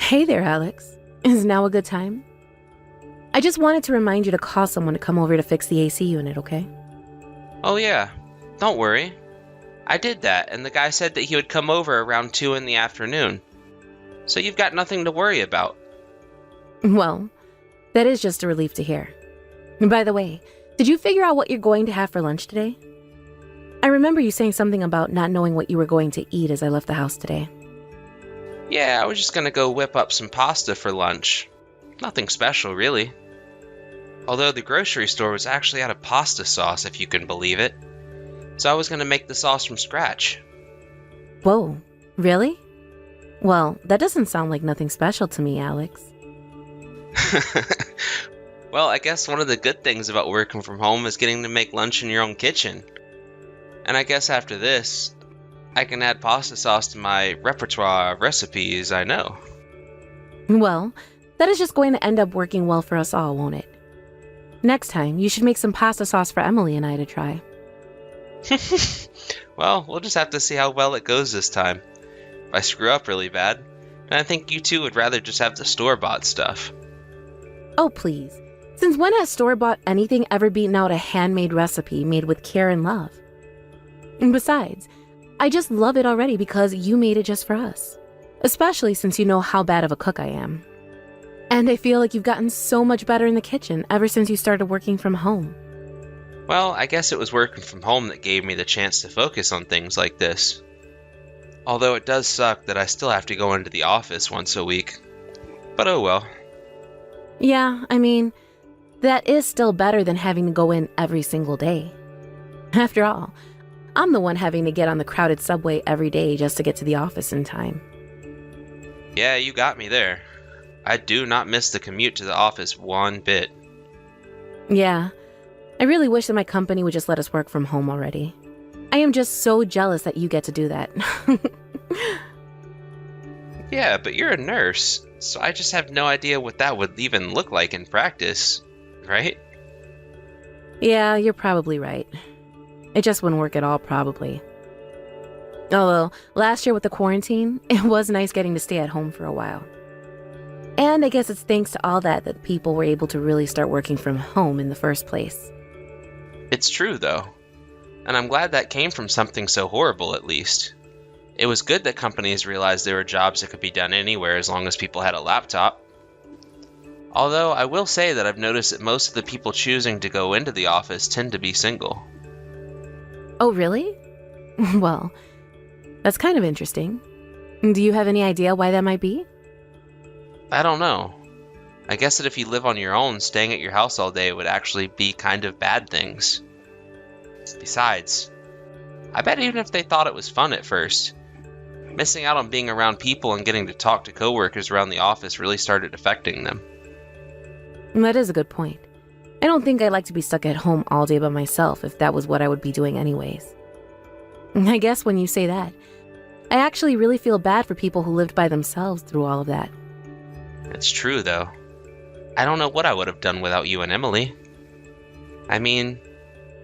Hey there, Alex. Is now a good time? I just wanted to remind you to call someone to come over to fix the AC unit, okay? Oh yeah, don't worry. I did that, and the guy said that he would come over around 2 in the afternoon. So you've got nothing to worry about. Well, that is just a relief to hear. By the way, did you figure out what you're going to have for lunch today? I remember you saying something about not knowing what you were going to eat as I left the house today. Yeah, I was just gonna go whip up some pasta for lunch. Nothing special, really. Although the grocery store was actually out of pasta sauce, if you can believe it. So I was gonna make the sauce from scratch. Whoa, really? Well, that doesn't sound like nothing special to me, Alex. Well, I guess one of the good things about working from home is getting to make lunch in your own kitchen. And I guess after this, I can add pasta sauce to my repertoire of recipes I know. Well, that is just going to end up working well for us all, won't it? Next time, you should make some pasta sauce for Emily and I to try. Well, we'll just have to see how well it goes this time. If I screw up really bad, then I think you two would rather just have the store-bought stuff. Oh, please. Since when has store-bought anything ever beaten out a handmade recipe made with care and love? And besides, I just love it already because you made it just for us. Especially since you know how bad of a cook I am. And I feel like you've gotten so much better in the kitchen ever since you started working from home. Well, I guess it was working from home that gave me the chance to focus on things like this. Although it does suck that I still have to go into the office once a week. But oh well. Yeah, I mean, that is still better than having to go in every single day. After all, I'm the one having to get on the crowded subway every day just to get to the office in time. Yeah, you got me there. I do not miss the commute to the office one bit. Yeah, I really wish that my company would just let us work from home already. I am just so jealous that you get to do that. Yeah, but you're a nurse, so I just have no idea what that would even look like in practice, right? Yeah, you're probably right. It just wouldn't work at all, probably. Although, last year with the quarantine, it was nice getting to stay at home for a while. And I guess it's thanks to all that people were able to really start working from home in the first place. It's true, though. And I'm glad that came from something so horrible, at least. It was good that companies realized there were jobs that could be done anywhere as long as people had a laptop. Although, I will say that I've noticed that most of the people choosing to go into the office tend to be single. Oh, really? Well, that's kind of interesting. Do you have any idea why that might be? I don't know. I guess that if you live on your own, staying at your house all day would actually be kind of bad things. Besides, I bet even if they thought it was fun at first, missing out on being around people and getting to talk to coworkers around the office really started affecting them. That is a good point. I don't think I'd like to be stuck at home all day by myself if that was what I would be doing anyways. I guess when you say that, I actually really feel bad for people who lived by themselves through all of that. It's true, though. I don't know what I would have done without you and Emily. I mean,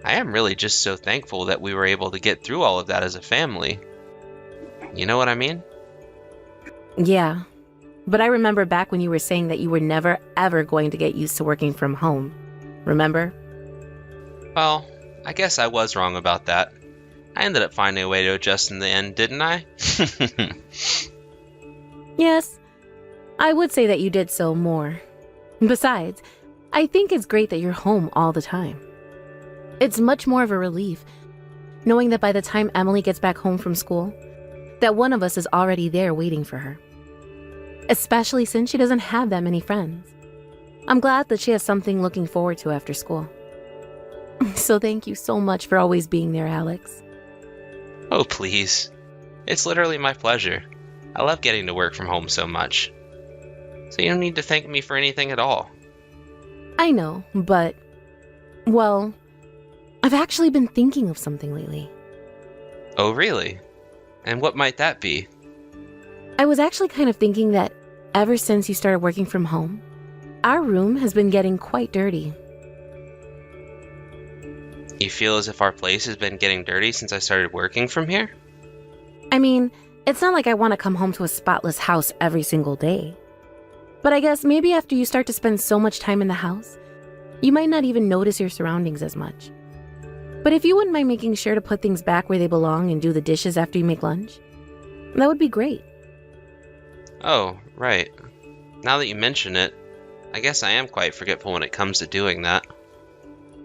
I am really just so thankful that we were able to get through all of that as a family. You know what I mean? Yeah, but I remember back when you were saying that you were never ever going to get used to working from home. Remember? Well, I guess I was wrong about that. I ended up finding a way to adjust in the end, didn't I? Yes, I would say that you did so more. Besides, I think it's great that you're home all the time. It's much more of a relief knowing that by the time Emily gets back home from school, that one of us is already there waiting for her. Especially since she doesn't have that many friends. I'm glad that she has something looking forward to after school. So thank you so much for always being there, Alex. Oh, please. It's literally my pleasure. I love getting to work from home so much. So you don't need to thank me for anything at all. I know, but, well, I've actually been thinking of something lately. Oh, really? And what might that be? I was actually kind of thinking that ever since you started working from home, our room has been getting quite dirty. You feel as if our place has been getting dirty since I started working from here? I mean, it's not like I want to come home to a spotless house every single day. But I guess maybe after you start to spend so much time in the house, you might not even notice your surroundings as much. But if you wouldn't mind making sure to put things back where they belong and do the dishes after you make lunch, that would be great. Oh, right. Now that you mention it, I guess I am quite forgetful when it comes to doing that.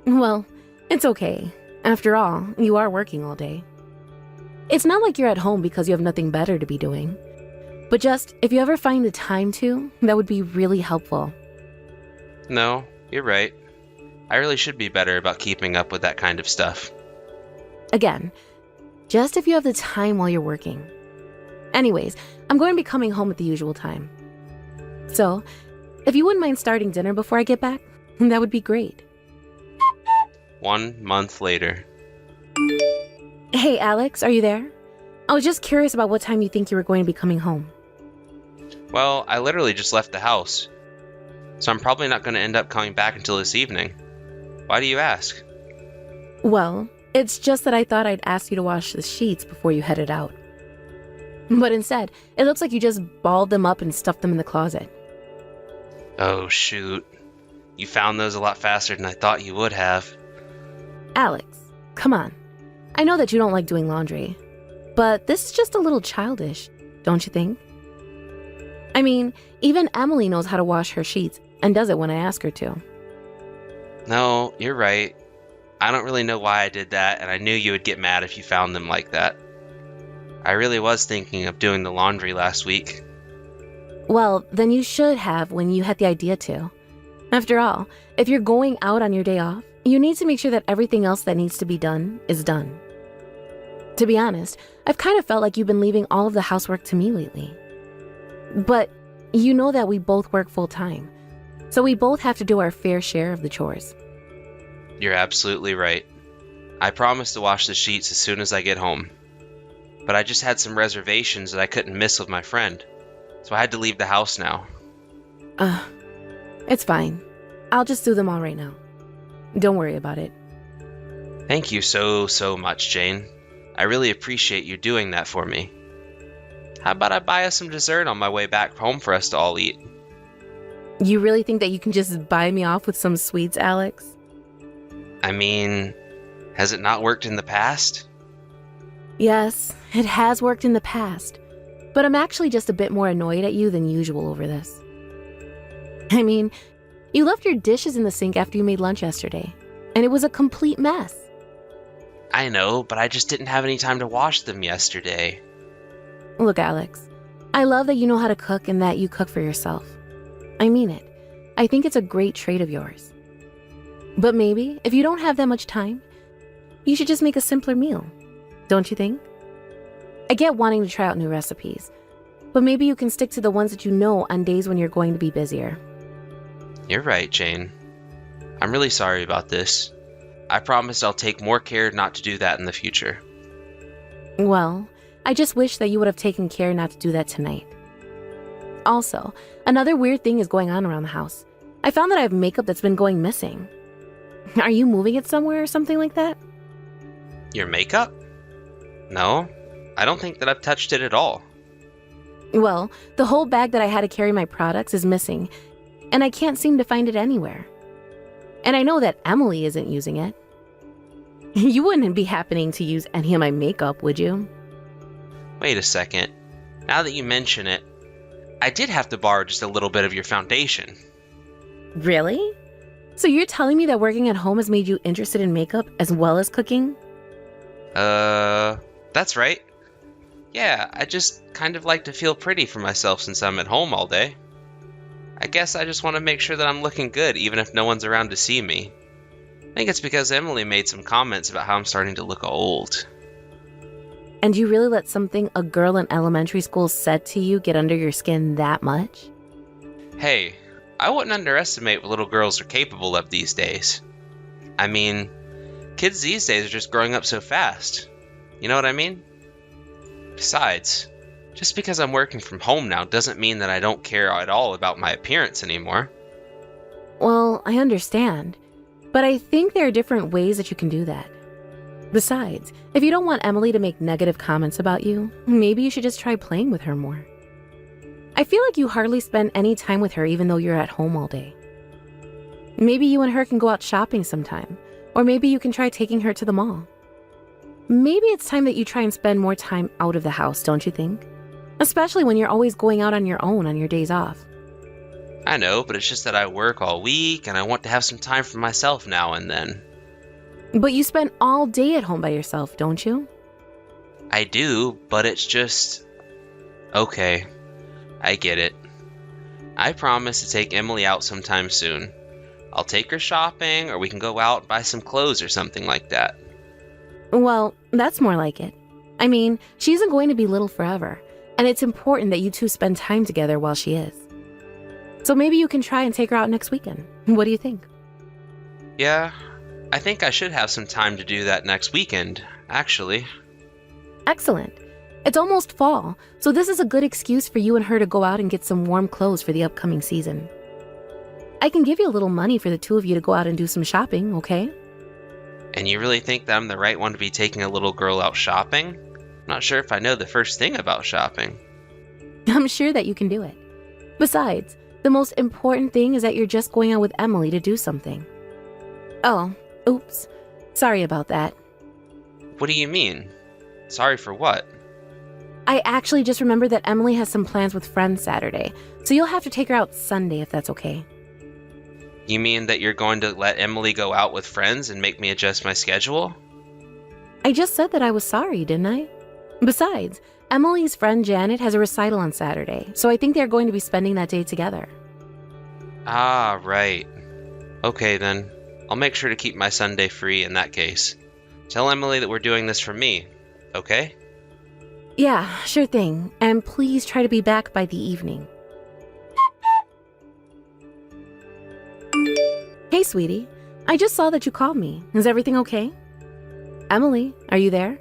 Well, it's okay. After all, you are working all day. It's not like you're at home because you have nothing better to be doing. But just, if you ever find the time to, that would be really helpful. No, you're right. I really should be better about keeping up with that kind of stuff. Again, just if you have the time while you're working. Anyways, I'm going to be coming home at the usual time. So, if you wouldn't mind starting dinner before I get back, that would be great. 1 month later. Hey, Alex, are you there? I was just curious about what time you think you were going to be coming home. Well, I literally just left the house, so I'm probably not going to end up coming back until this evening. Why do you ask? Well, it's just that I thought I'd ask you to wash the sheets before you headed out. But instead, it looks like you just balled them up and stuffed them in the closet. Oh, shoot. You found those a lot faster than I thought you would have. Alex, come on. I know that you don't like doing laundry, but this is just a little childish, don't you think? I mean, even Emily knows how to wash her sheets and does it when I ask her to. No, you're right. I don't really know why I did that, and I knew you would get mad if you found them like that. I really was thinking of doing the laundry last week. Well, then you should have when you had the idea to. After all, if you're going out on your day off, you need to make sure that everything else that needs to be done is done. To be honest, I've kind of felt like you've been leaving all of the housework to me lately. But you know that we both work full time, so we both have to do our fair share of the chores. You're absolutely right. I promised to wash the sheets as soon as I get home. But I just had some reservations that I couldn't miss with my friend, so I had to leave the house now. It's fine. I'll just do them all right now. Don't worry about it. Thank you so much, Jane. I really appreciate you doing that for me. How about I buy us some dessert on my way back home for us to all eat? You really think that you can just buy me off with some sweets, Alex? I mean, has it not worked in the past? Yes, it has worked in the past, but I'm actually just a bit more annoyed at you than usual over this. I mean, you left your dishes in the sink after you made lunch yesterday, and it was a complete mess. I know, but I just didn't have any time to wash them yesterday. Look, Alex, I love that you know how to cook and that you cook for yourself. I mean it. I think it's a great trait of yours. But maybe, if you don't have that much time, you should just make a simpler meal. Don't you think? I get wanting to try out new recipes, but maybe you can stick to the ones that you know on days when you're going to be busier. You're right, Jane. I'm really sorry about this. I promise I'll take more care not to do that in the future. Well, I just wish that you would have taken care not to do that tonight. Also, another weird thing is going on around the house. I found that I have makeup that's been going missing. Are you moving it somewhere or something like that? Your makeup? No, I don't think that I've touched it at all. Well, the whole bag that I had to carry my products is missing, and I can't seem to find it anywhere. And I know that Emily isn't using it. You wouldn't be happening to use any of my makeup, would you? Wait a second. Now that you mention it, I did have to borrow just a little bit of your foundation. Really? So you're telling me that working at home has made you interested in makeup as well as cooking? That's right. Yeah, I just kind of like to feel pretty for myself since I'm at home all day. I guess I just want to make sure that I'm looking good even if no one's around to see me. I think it's because Emily made some comments about how I'm starting to look old. And you really let something a girl in elementary school said to you get under your skin that much? Hey, I wouldn't underestimate what little girls are capable of these days. I mean, kids these days are just growing up so fast. You know what I mean? Besides, just because I'm working from home now doesn't mean that I don't care at all about my appearance anymore. Well, I understand, but I think there are different ways that you can do that. Besides, if you don't want Emily to make negative comments about you, maybe you should just try playing with her more. I feel like you hardly spend any time with her even though you're at home all day. Maybe you and her can go out shopping sometime, or maybe you can try taking her to the mall. Maybe it's time that you try and spend more time out of the house, don't you think? Especially when you're always going out on your own on your days off. I know, but it's just that I work all week and I want to have some time for myself now and then. But you spend all day at home by yourself, don't you? I do, but it's just... Okay, I get it. I promise to take Emily out sometime soon. I'll take her shopping, or we can go out and buy some clothes or something like that. Well, that's more like it. I mean, she isn't going to be little forever, and it's important that you two spend time together while she is. So maybe you can try and take her out next weekend. What do you think? Yeah, I think I should have some time to do that next weekend, actually. Excellent. It's almost fall, so this is a good excuse for you and her to go out and get some warm clothes for the upcoming season. I can give you a little money for the two of you to go out and do some shopping, okay? And you really think that I'm the right one to be taking a little girl out shopping? I'm not sure if I know the first thing about shopping. I'm sure that you can do it. Besides, the most important thing is that you're just going out with Emily to do something. Oh, oops. Sorry about that. What do you mean? Sorry for what? I actually just remembered that Emily has some plans with friends Saturday, so you'll have to take her out Sunday if that's okay. You mean that you're going to let Emily go out with friends and make me adjust my schedule? I just said that I was sorry, didn't I? Besides, Emily's friend Janet has a recital on Saturday, so I think they're going to be spending that day together. Ah, right. Okay then. I'll make sure to keep my Sunday free in that case. Tell Emily that we're doing this for me, okay? Yeah, sure thing. And please try to be back by the evening. Hey, sweetie. I just saw that you called me. Is everything okay? Emily, are you there?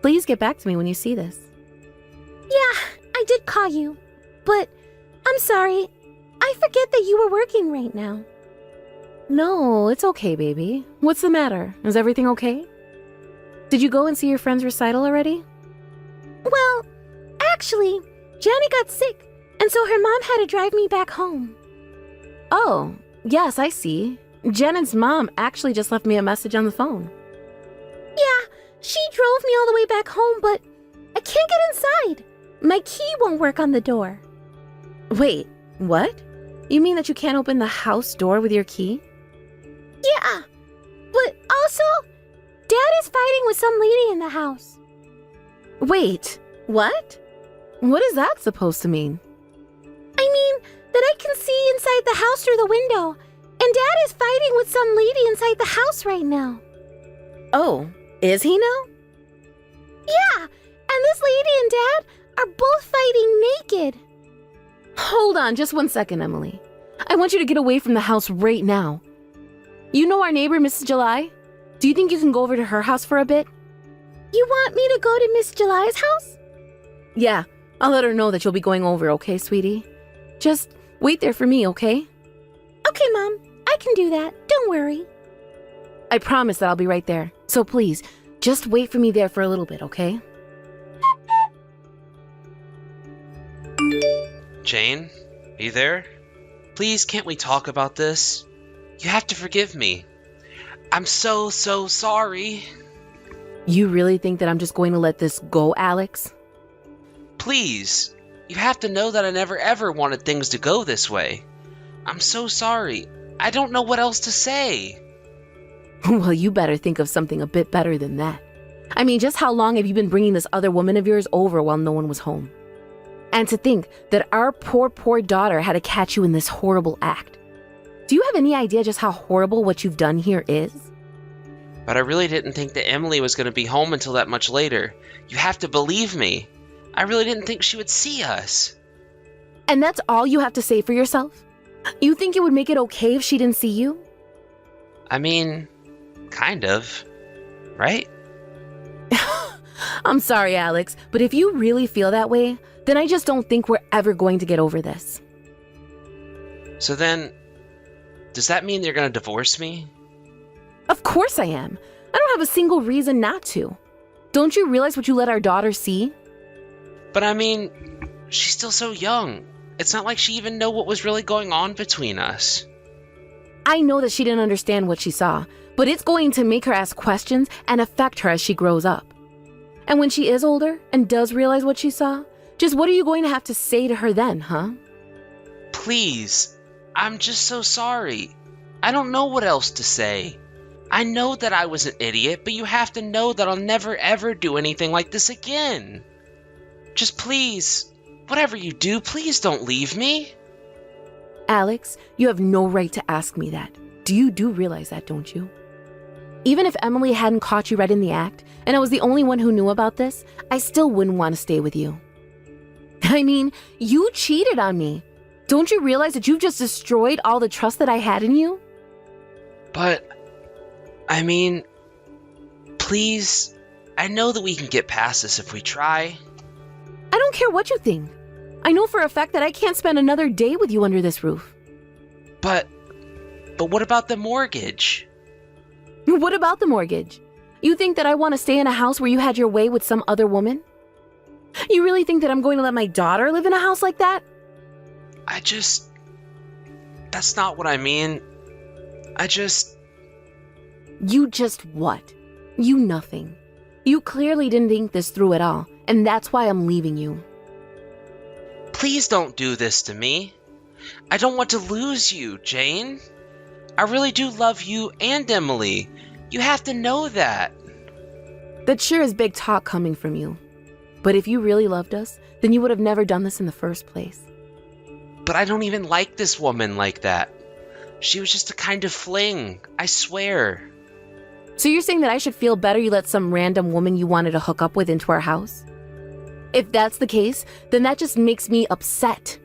Please get back to me when you see this. Yeah, I did call you. But I'm sorry. I forget that you were working right now. No, it's okay, baby. What's the matter? Is everything okay? Did you go and see your friend's recital already? Well, actually, Janet got sick, and so her mom had to drive me back home. Oh, yes, I see. Janet's mom actually just left me a message on the phone. Yeah, she drove me all the way back home, but I can't get inside. My key won't work on the door. Wait, what? You mean that you can't open the house door with your key? Yeah, but also, Dad is fighting with some lady in the house. Wait, what? What is that supposed to mean? I mean, that I can see inside the house through the window, and Dad is fighting with some lady inside the house right now. Oh, is he now? Yeah, and this lady and Dad are both fighting naked. Hold on just 1 second, Emily. I want you to get away from the house right now. You know our neighbor, Mrs. July? Do you think you can go over to her house for a bit? You want me to go to Miss July's house? Yeah, I'll let her know that you'll be going over, okay, sweetie? Just wait there for me, okay? Okay, Mom. I can do that. Don't worry. I promise that I'll be right there. So please, just wait for me there for a little bit, okay? Jane, are you there? Please, can't we talk about this? You have to forgive me. I'm so sorry. You really think that I'm just going to let this go, Alex? Please, you have to know that I never ever wanted things to go this way. I'm so sorry. I don't know what else to say. Well, you better think of something a bit better than that. I mean, just how long have you been bringing this other woman of yours over while no one was home? And to think that our poor daughter had to catch you in this horrible act. Do you have any idea just how horrible what you've done here is? But I really didn't think that Emily was going to be home until that much later. You have to believe me. I really didn't think she would see us. And that's all you have to say for yourself? You think it would make it okay if she didn't see you? I mean, kind of. Right? I'm sorry, Alex, but if you really feel that way, then I just don't think we're ever going to get over this. So then, does that mean you're going to divorce me? Of course I am. I don't have a single reason not to. Don't you realize what you let our daughter see? But I mean, she's still so young. It's not like she even knew what was really going on between us. I know that she didn't understand what she saw, but it's going to make her ask questions and affect her as she grows up. And when she is older and does realize what she saw, just what are you going to have to say to her then, huh? Please, I'm just so sorry. I don't know what else to say. I know that I was an idiot, but you have to know that I'll never ever do anything like this again. Just please, whatever you do, please don't leave me. Alex, you have no right to ask me that. You do realize that, don't you? Even if Emily hadn't caught you right in the act, and I was the only one who knew about this, I still wouldn't want to stay with you. I mean, you cheated on me. Don't you realize that you've just destroyed all the trust that I had in you? But, I mean, please, I know that we can get past this if we try. I don't care what you think. I know for a fact that I can't spend another day with you under this roof. But what about the mortgage? What about the mortgage? You think that I want to stay in a house where you had your way with some other woman? You really think that I'm going to let my daughter live in a house like that? That's not what I mean. You just what? You nothing. You clearly didn't think this through at all, and that's why I'm leaving you. Please don't do this to me. I don't want to lose you, Jane. I really do love you and Emily. You have to know that. That sure is big talk coming from you. But if you really loved us, then you would have never done this in the first place. But I don't even like this woman like that. She was just a kind of fling, I swear. So you're saying that I should feel better you let some random woman you wanted to hook up with into our house? If that's the case, then that just makes me upset.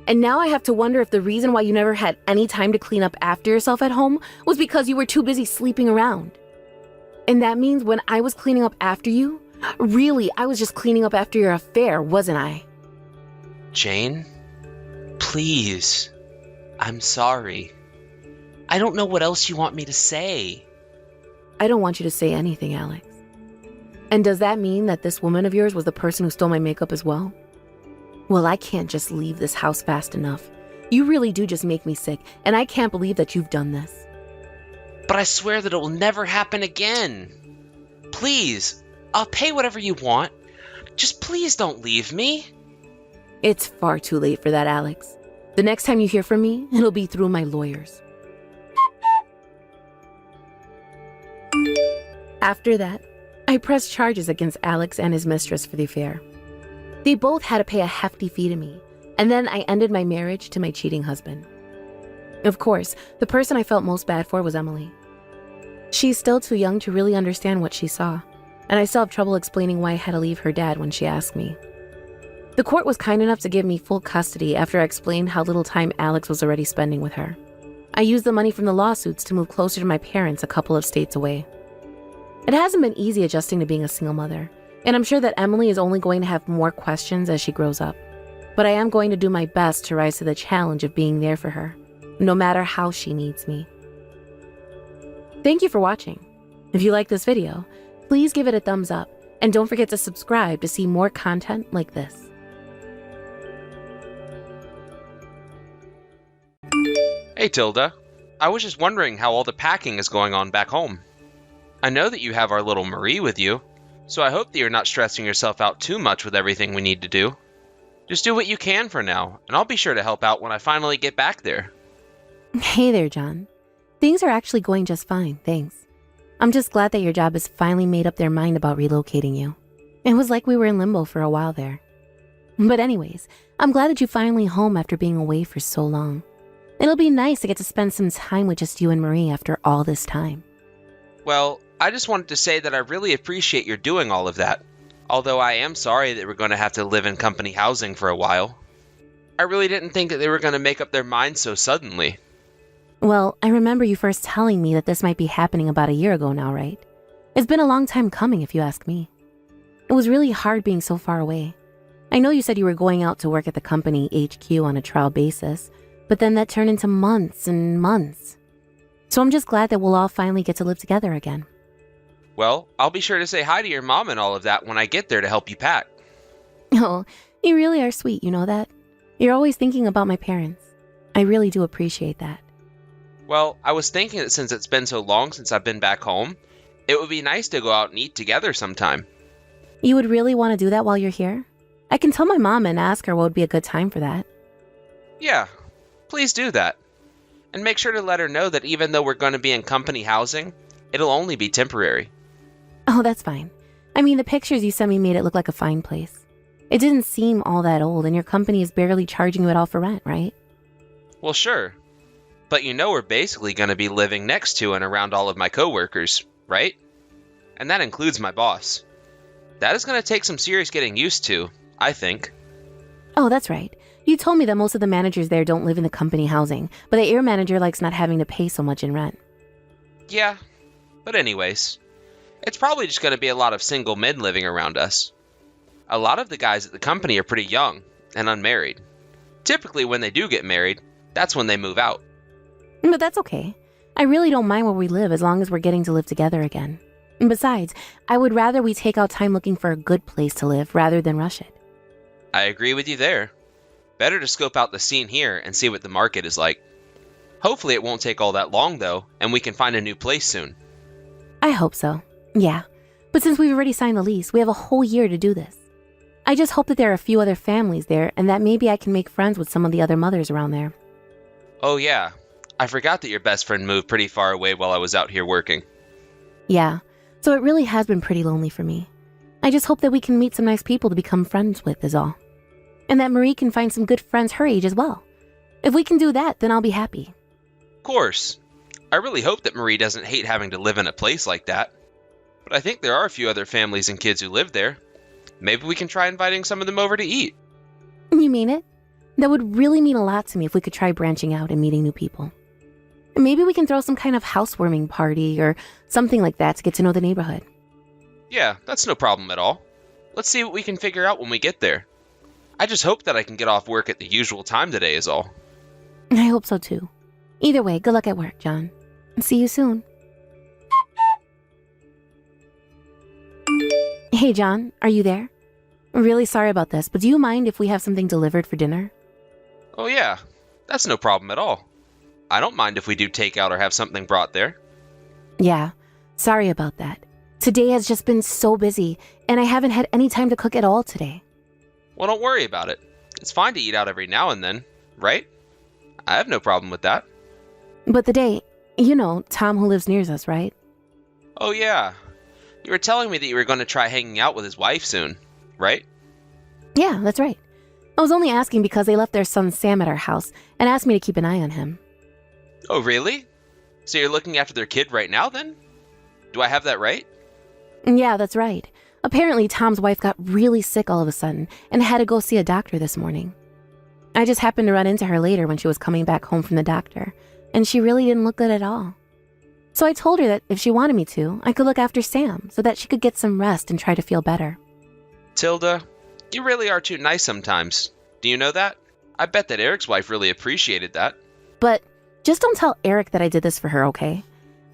And now I have to wonder if the reason why you never had any time to clean up after yourself at home was because you were too busy sleeping around. And that means when I was cleaning up after you, really, I was just cleaning up after your affair, wasn't I? Jane, please. I'm sorry. I don't know what else you want me to say. I don't want you to say anything, Alex. And does that mean that this woman of yours was the person who stole my makeup as well? Well, I can't just leave this house fast enough. You really do just make me sick, and I can't believe that you've done this. But I swear that it will never happen again. Please, I'll pay whatever you want. Just please don't leave me. It's far too late for that, Alex. The next time you hear from me, it'll be through my lawyers. After that, I pressed charges against Alex and his mistress for the affair. They both had to pay a hefty fee to me, and then I ended my marriage to my cheating husband. Of course, the person I felt most bad for was Emily. She's still too young to really understand what she saw, and I still have trouble explaining why I had to leave her dad when she asked me. The court was kind enough to give me full custody after I explained how little time Alex was already spending with her. I used the money from the lawsuits to move closer to my parents a couple of states away. It hasn't been easy adjusting to being a single mother, and I'm sure that Emily is only going to have more questions as she grows up. But I am going to do my best to rise to the challenge of being there for her, no matter how she needs me. Thank you for watching. If you like this video, please give it a thumbs up, and don't forget to subscribe to see more content like this. Hey, Tilda. I was just wondering how all the packing is going on back home. I know that you have our little Marie with you, so I hope that you're not stressing yourself out too much with everything we need to do. Just do what you can for now, and I'll be sure to help out when I finally get back there. Hey there, John. Things are actually going just fine, thanks. I'm just glad that your job has finally made up their mind about relocating you. It was like we were in limbo for a while there. But anyways, I'm glad that you're finally home after being away for so long. It'll be nice to get to spend some time with just you and Marie after all this time. Well, I just wanted to say that I really appreciate your doing all of that, although I am sorry that we're going to have to live in company housing for a while. I really didn't think that they were going to make up their minds so suddenly. Well, I remember you first telling me that this might be happening about a year ago now, right? It's been a long time coming, if you ask me. It was really hard being so far away. I know you said you were going out to work at the company HQ on a trial basis, but then that turned into months and months. So I'm just glad that we'll all finally get to live together again. Well, I'll be sure to say hi to your mom and all of that when I get there to help you pack. Oh, you really are sweet, you know that? You're always thinking about my parents. I really do appreciate that. Well, I was thinking that since it's been so long since I've been back home, it would be nice to go out and eat together sometime. You would really want to do that while you're here? I can tell my mom and ask her what would be a good time for that. Yeah, please do that. And make sure to let her know that even though we're going to be in company housing, it'll only be temporary. Oh, that's fine. I mean, the pictures you sent me made it look like a fine place. It didn't seem all that old, and your company is barely charging you at all for rent, right? Well, sure. But you know we're basically going to be living next to and around all of my coworkers, right? And that includes my boss. That is going to take some serious getting used to, I think. Oh, that's right. You told me that most of the managers there don't live in the company housing, but the air manager likes not having to pay so much in rent. Yeah, but anyways, it's probably just going to be a lot of single men living around us. A lot of the guys at the company are pretty young and unmarried. Typically when they do get married, that's when they move out. But that's okay. I really don't mind where we live as long as we're getting to live together again. And besides, I would rather we take out time looking for a good place to live rather than rush it. I agree with you there. Better to scope out the scene here and see what the market is like. Hopefully it won't take all that long though, and we can find a new place soon. I hope so. Yeah. But since we've already signed the lease, we have a whole year to do this. I just hope that there are a few other families there and that maybe I can make friends with some of the other mothers around there. Oh yeah, I forgot that your best friend moved pretty far away while I was out here working. Yeah. So it really has been pretty lonely for me. I just hope that we can meet some nice people to become friends with is all. And that Marie can find some good friends her age as well. If we can do that, then I'll be happy. Of course. I really hope that Marie doesn't hate having to live in a place like that. But I think there are a few other families and kids who live there. Maybe we can try inviting some of them over to eat. You mean it? That would really mean a lot to me if we could try branching out and meeting new people. Maybe we can throw some kind of housewarming party or something like that to get to know the neighborhood. Yeah, that's no problem at all. Let's see what we can figure out when we get there. I just hope that I can get off work at the usual time today is all. I hope so too. Either way, good luck at work, John. See you soon. Hey, John, are you there? I'm really sorry about this, but do you mind if we have something delivered for dinner? Oh yeah, that's no problem at all. I don't mind if we do takeout or have something brought there. Yeah, sorry about that. Today has just been so busy, and I haven't had any time to cook at all today. Well, don't worry about it. It's fine to eat out every now and then, right? I have no problem with that. But the day, you know, Tom who lives near us, right? Oh yeah. You were telling me that you were going to try hanging out with his wife soon, right? Yeah, that's right. I was only asking because they left their son Sam at our house and asked me to keep an eye on him. Oh really? So you're looking after their kid right now then? Do I have that right? Yeah, that's right. Apparently, Tom's wife got really sick all of a sudden and had to go see a doctor this morning. I just happened to run into her later when she was coming back home from the doctor, and she really didn't look good at all. So I told her that if she wanted me to, I could look after Sam so that she could get some rest and try to feel better. Tilda, you really are too nice sometimes. Do you know that? I bet that Eric's wife really appreciated that. But just don't tell Eric that I did this for her, okay?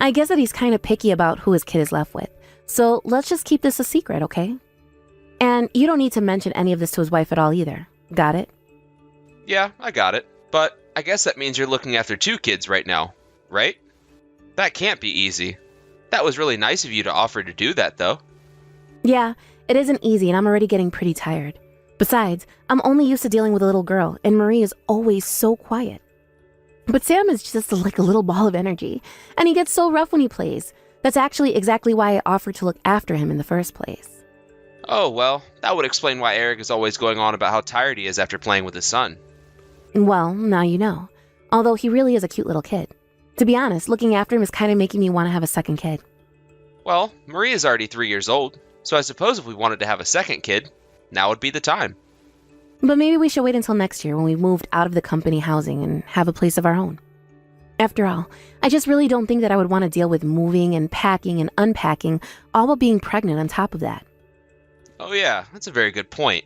I guess that he's kind of picky about who his kid is left with. So let's just keep this a secret, okay? And you don't need to mention any of this to his wife at all either. Got it? Yeah, I got it. But I guess that means you're looking after 2 kids right now, right? That can't be easy. That was really nice of you to offer to do that, though. Yeah, it isn't easy and I'm already getting pretty tired. Besides, I'm only used to dealing with a little girl and Marie is always so quiet. But Sam is just like a little ball of energy, and he gets so rough when he plays. That's actually exactly why I offered to look after him in the first place. Oh, well, that would explain why Eric is always going on about how tired he is after playing with his son. Well, now you know. Although he really is a cute little kid. To be honest, looking after him is kind of making me want to have a second kid. Well, Marie is already 3 years old, so I suppose if we wanted to have a second kid, now would be the time. But maybe we should wait until next year when we've moved out of the company housing and have a place of our own. After all, I just really don't think that I would want to deal with moving and packing and unpacking, all while being pregnant on top of that. Oh yeah, that's a very good point.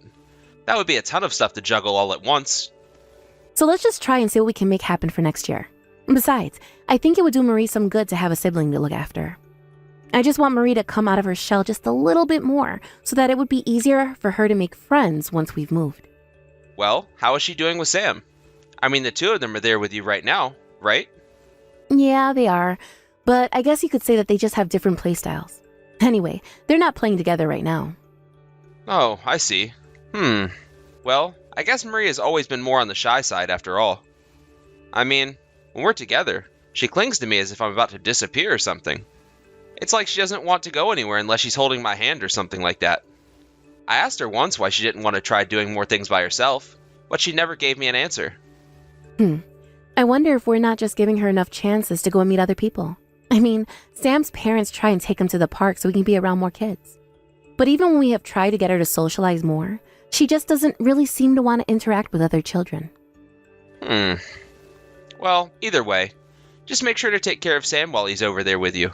That would be a ton of stuff to juggle all at once. So let's just try and see what we can make happen for next year. Besides, I think it would do Marie some good to have a sibling to look after. I just want Marie to come out of her shell just a little bit more so that it would be easier for her to make friends once we've moved. Well, how is she doing with Sam? I mean, the two of them are there with you right now, right? Yeah, they are. But I guess you could say that they just have different playstyles. Anyway, they're not playing together right now. Oh, I see. Well, I guess Marie has always been more on the shy side after all. I mean, when we're together, she clings to me as if I'm about to disappear or something. It's like she doesn't want to go anywhere unless she's holding my hand or something like that. I asked her once why she didn't want to try doing more things by herself, but she never gave me an answer. I wonder if we're not just giving her enough chances to go and meet other people. I mean, Sam's parents try and take him to the park so he can be around more kids. But even when we have tried to get her to socialize more, she just doesn't really seem to want to interact with other children. Well, either way, just make sure to take care of Sam while he's over there with you.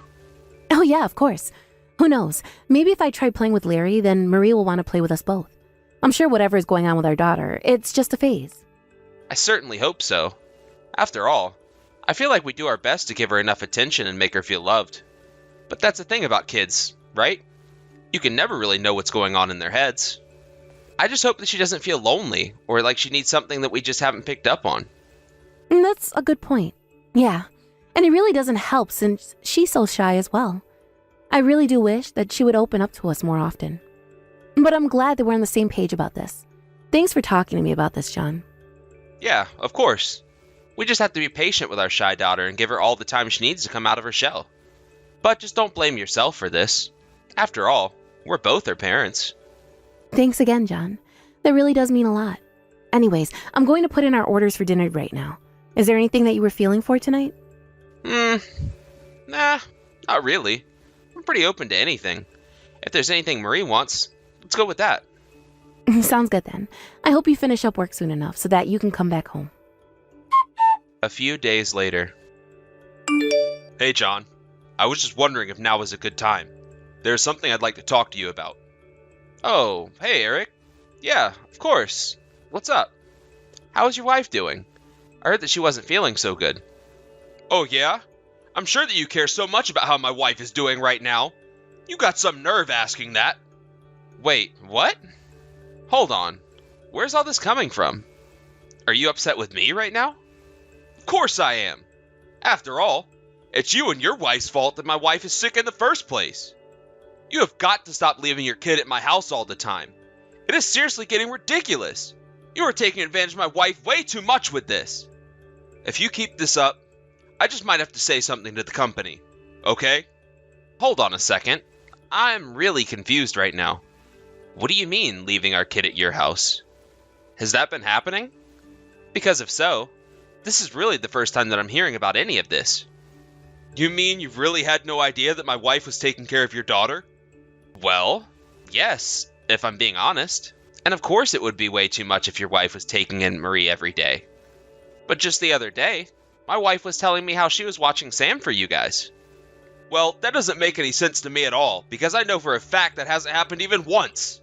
Oh yeah, of course. Who knows? Maybe if I try playing with Larry, then Marie will want to play with us both. I'm sure whatever is going on with our daughter, it's just a phase. I certainly hope so. After all, I feel like we do our best to give her enough attention and make her feel loved. But that's the thing about kids, right? You can never really know what's going on in their heads. I just hope that she doesn't feel lonely or like she needs something that we just haven't picked up on. That's a good point. Yeah, and it really doesn't help since she's so shy as well. I really do wish that she would open up to us more often. But I'm glad that we're on the same page about this. Thanks for talking to me about this, John. Yeah, of course. We just have to be patient with our shy daughter and give her all the time she needs to come out of her shell. But just don't blame yourself for this. After all, we're both her parents. Thanks again, John. That really does mean a lot. Anyways, I'm going to put in our orders for dinner right now. Is there anything that you were feeling for tonight? Nah, not really. I'm pretty open to anything. If there's anything Marie wants, let's go with that. Sounds good then. I hope you finish up work soon enough so that you can come back home. A few days later. Hey, John. I was just wondering if now was a good time. There's something I'd like to talk to you about. Oh, hey, Eric. Yeah, of course. What's up? How's your wife doing? I heard that she wasn't feeling so good. Oh, yeah? I'm sure that you care so much about how my wife is doing right now. You got some nerve asking that. Wait, what? Hold on. Where's all this coming from? Are you upset with me right now? Of course I am. After all, it's you and your wife's fault that my wife is sick in the first place. You have got to stop leaving your kid at my house all the time. It is seriously getting ridiculous. You are taking advantage of my wife way too much with this. If you keep this up, I just might have to say something to the company, okay? Hold on a second. I'm really confused right now. What do you mean, leaving our kid at your house? Has that been happening? Because if so, this is really the first time that I'm hearing about any of this. You mean you've really had no idea that my wife was taking care of your daughter? Well, yes, if I'm being honest. And of course it would be way too much if your wife was taking in Marie every day. But just the other day, my wife was telling me how she was watching Sam for you guys. Well, that doesn't make any sense to me at all, because I know for a fact that hasn't happened even once.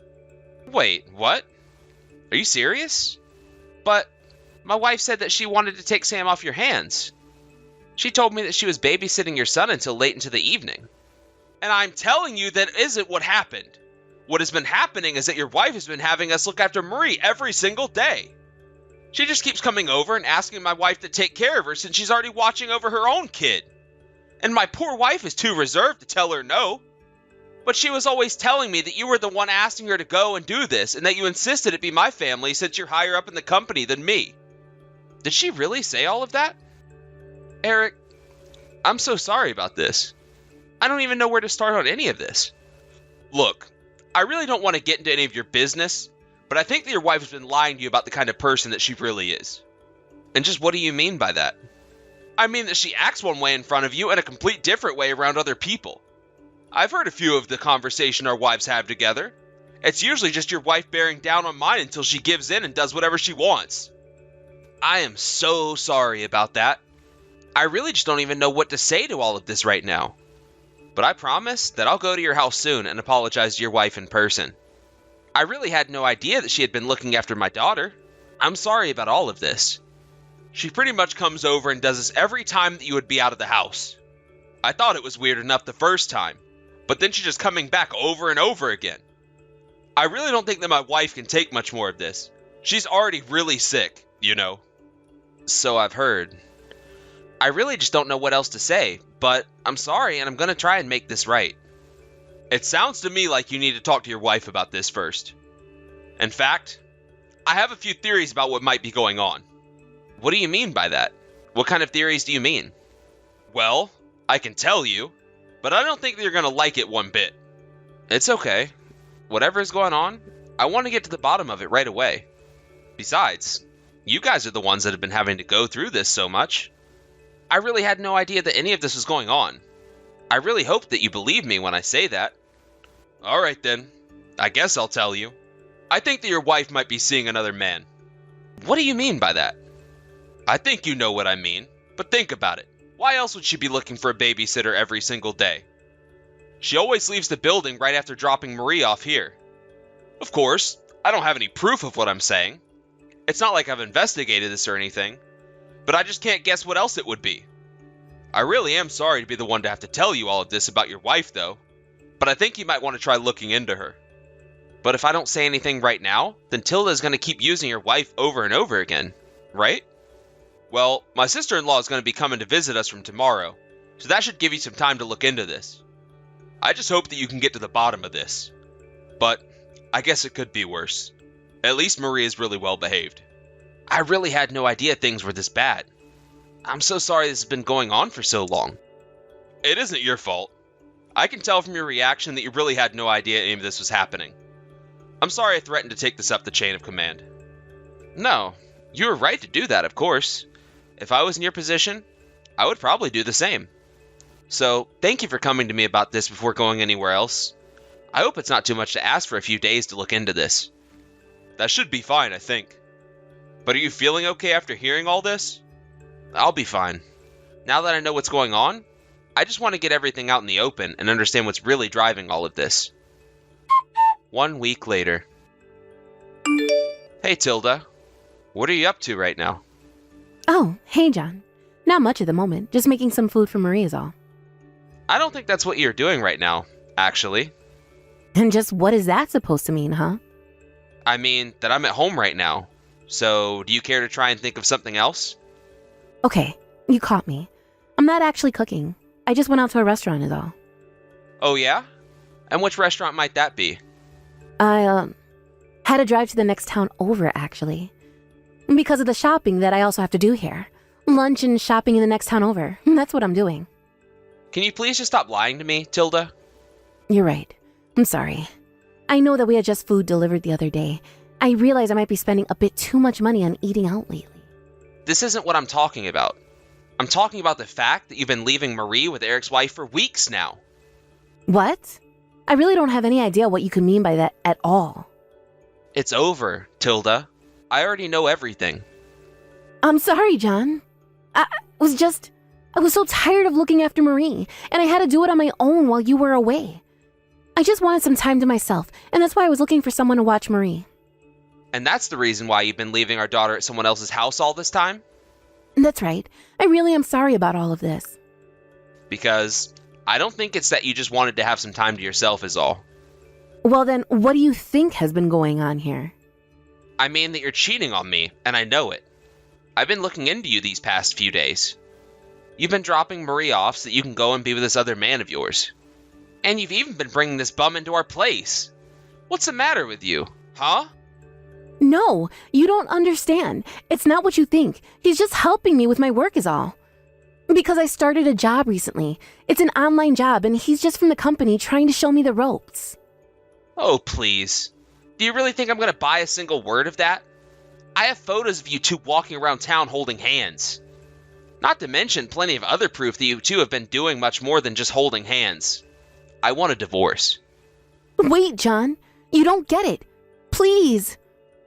Wait, what? Are you serious? But my wife said that she wanted to take Sam off your hands. She told me that she was babysitting your son until late into the evening. And I'm telling you that isn't what happened. What has been happening is that your wife has been having us look after Marie every single day. She just keeps coming over and asking my wife to take care of her since she's already watching over her own kid. And my poor wife is too reserved to tell her no. But she was always telling me that you were the one asking her to go and do this, and that you insisted it be my family since you're higher up in the company than me. Did she really say all of that? Eric, I'm so sorry about this. I don't even know where to start on any of this. Look, I really don't want to get into any of your business, but I think that your wife has been lying to you about the kind of person that she really is. And just what do you mean by that? I mean that she acts one way in front of you and a complete different way around other people. I've heard a few of the conversation our wives have together. It's usually just your wife bearing down on mine until she gives in and does whatever she wants. I am so sorry about that. I really just don't even know what to say to all of this right now. But I promise that I'll go to your house soon and apologize to your wife in person. I really had no idea that she had been looking after my daughter. I'm sorry about all of this. She pretty much comes over and does this every time that you would be out of the house. I thought it was weird enough the first time, but then she's just coming back over and over again. I really don't think that my wife can take much more of this, She's already really sick, you know. So I've heard. I really just don't know what else to say, but I'm sorry and I'm gonna try and make this right. It sounds to me like you need to talk to your wife about this first. In fact, I have a few theories about what might be going on. What do you mean by that? What kind of theories do you mean? Well, I can tell you, but I don't think that you're gonna like it one bit. It's okay. Whatever is going on, I want to get to the bottom of it right away. Besides, you guys are the ones that have been having to go through this so much. I really had no idea that any of this was going on. I really hope that you believe me when I say that. Alright then, I guess I'll tell you. I think that your wife might be seeing another man. What do you mean by that? I think you know what I mean, but think about it. Why else would she be looking for a babysitter every single day? She always leaves the building right after dropping Marie off here. Of course, I don't have any proof of what I'm saying. It's not like I've investigated this or anything, but I just can't guess what else it would be. I really am sorry to be the one to have to tell you all of this about your wife, though, but I think you might want to try looking into her. But if I don't say anything right now, then Tilda's going to keep using your wife over and over again, right? Well, my sister-in-law is going to be coming to visit us from tomorrow, so that should give you some time to look into this. I just hope that you can get to the bottom of this. But I guess it could be worse. At least Marie is really well behaved. I really had no idea things were this bad. I'm so sorry this has been going on for so long. It isn't your fault. I can tell from your reaction that you really had no idea any of this was happening. I'm sorry I threatened to take this up the chain of command. No, you were right to do that, of course. If I was in your position, I would probably do the same. So, thank you for coming to me about this before going anywhere else. I hope it's not too much to ask for a few days to look into this. That should be fine, I think. But are you feeling okay after hearing all this? I'll be fine. Now that I know what's going on, I just want to get everything out in the open and understand what's really driving all of this. 1 week later. Hey, Tilda. What are you up to right now? Oh, hey, John. Not much at the moment. Just making some food for Marie is all. I don't think that's what you're doing right now, actually. And just what is that supposed to mean, huh? I mean, that I'm at home right now. So, do you care to try and think of something else? Okay, you caught me. I'm not actually cooking. I just went out to a restaurant is all. Oh, yeah? And which restaurant might that be? I, had to drive to the next town over, actually. Because of the shopping that I also have to do here. Lunch and shopping in the next town over. That's what I'm doing. Can you please just stop lying to me, Tilda? You're right. I'm sorry. I know that we had just food delivered the other day. I realize I might be spending a bit too much money on eating out lately. This isn't what I'm talking about. I'm talking about the fact that you've been leaving Marie with Eric's wife for weeks now. What? I really don't have any idea what you could mean by that at all. It's over, Tilda. I already know everything. I'm sorry, John. I was so tired of looking after Marie, and I had to do it on my own while you were away. I just wanted some time to myself, and that's why I was looking for someone to watch Marie. And that's the reason why you've been leaving our daughter at someone else's house all this time? That's right. I really am sorry about all of this. Because I don't think it's that you just wanted to have some time to yourself is all. Well then, what do you think has been going on here? I mean that you're cheating on me, and I know it. I've been looking into you these past few days. You've been dropping Marie off so that you can go and be with this other man of yours. And you've even been bringing this bum into our place. What's the matter with you, huh? No, you don't understand. It's not what you think. He's just helping me with my work is all. Because I started a job recently. It's an online job and he's just from the company trying to show me the ropes. Oh, please. Do you really think I'm going to buy a single word of that? I have photos of you two walking around town holding hands. Not to mention plenty of other proof that you two have been doing much more than just holding hands. I want a divorce. Wait, John. You don't get it. Please.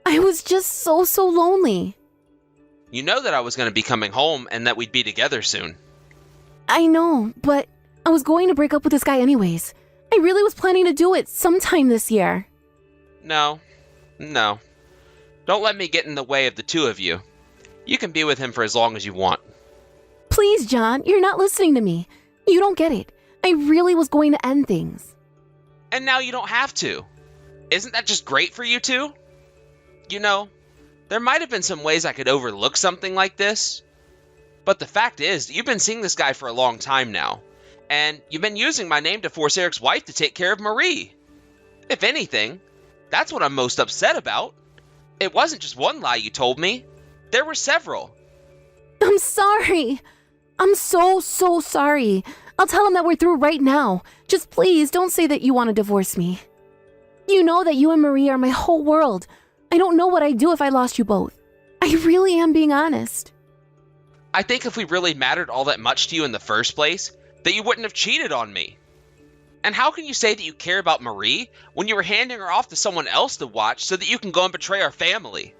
I was just so lonely. You know that I was going to be coming home and that we'd be together soon. I know, but I was going to break up with this guy anyways. I really was planning to do it sometime this year. No. Don't let me get in the way of the two of you. You can be with him for as long as you want. Please, John, you're not listening to me. You don't get it. I really was going to end things. And now you don't have to. Isn't that just great for you two? You know, There might have been some ways I could overlook something like this, but the fact is, you've been seeing this guy for a long time now, and you've been using my name to force Eric's wife to take care of Marie. If anything, that's what I'm most upset about. It wasn't just one lie you told me. There were several. I'm sorry. I'm so sorry. I'll tell him that we're through right now. Just please don't say that you want to divorce me. You know that you and Marie are my whole world. I don't know what I'd do if I lost you both. I really am being honest. I think if we really mattered all that much to you in the first place, that you wouldn't have cheated on me. And how can you say that you care about Marie when you were handing her off to someone else to watch so that you can go and betray our family?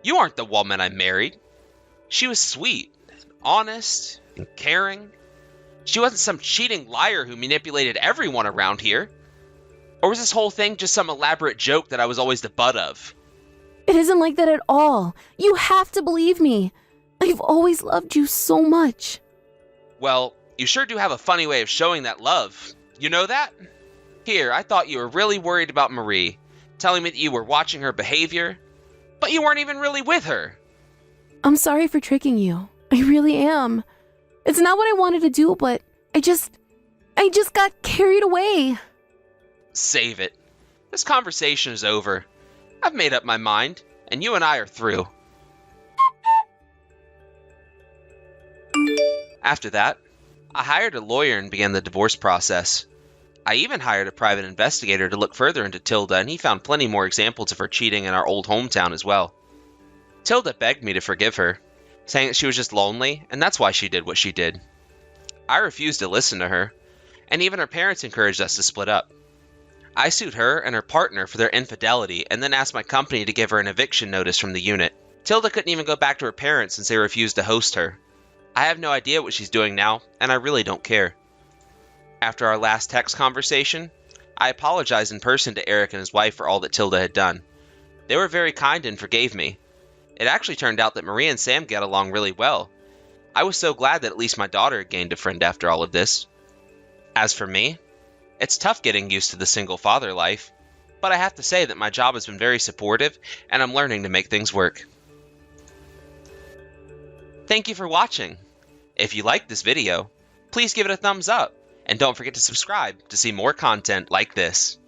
You aren't the woman I married. She was sweet, and honest, and caring. She wasn't some cheating liar who manipulated everyone around here. Or was this whole thing just some elaborate joke that I was always the butt of? It isn't like that at all. You have to believe me. I've always loved you so much. Well, you sure do have a funny way of showing that love. You know that? Here, I thought you were really worried about Marie, telling me that you were watching her behavior, but you weren't even really with her. I'm sorry for tricking you. I really am. It's not what I wanted to do, but I just got carried away. Save it. This conversation is over. I've made up my mind, and you and I are through. After that, I hired a lawyer and began the divorce process. I even hired a private investigator to look further into Tilda, and he found plenty more examples of her cheating in our old hometown as well. Tilda begged me to forgive her, saying that she was just lonely, and that's why she did what she did. I refused to listen to her, and even her parents encouraged us to split up. I sued her and her partner for their infidelity, and then asked my company to give her an eviction notice from the unit. Tilda couldn't even go back to her parents since they refused to host her. I have no idea what she's doing now, and I really don't care. After our last text conversation, I apologized in person to Eric and his wife for all that Tilda had done. They were very kind and forgave me. It actually turned out that Marie and Sam get along really well. I was so glad that at least my daughter had gained a friend after all of this. As for me, it's tough getting used to the single father life, but I have to say that my job has been very supportive, and I'm learning to make things work. Thank you for watching. If you liked this video, please give it a thumbs up, and don't forget to subscribe to see more content like this.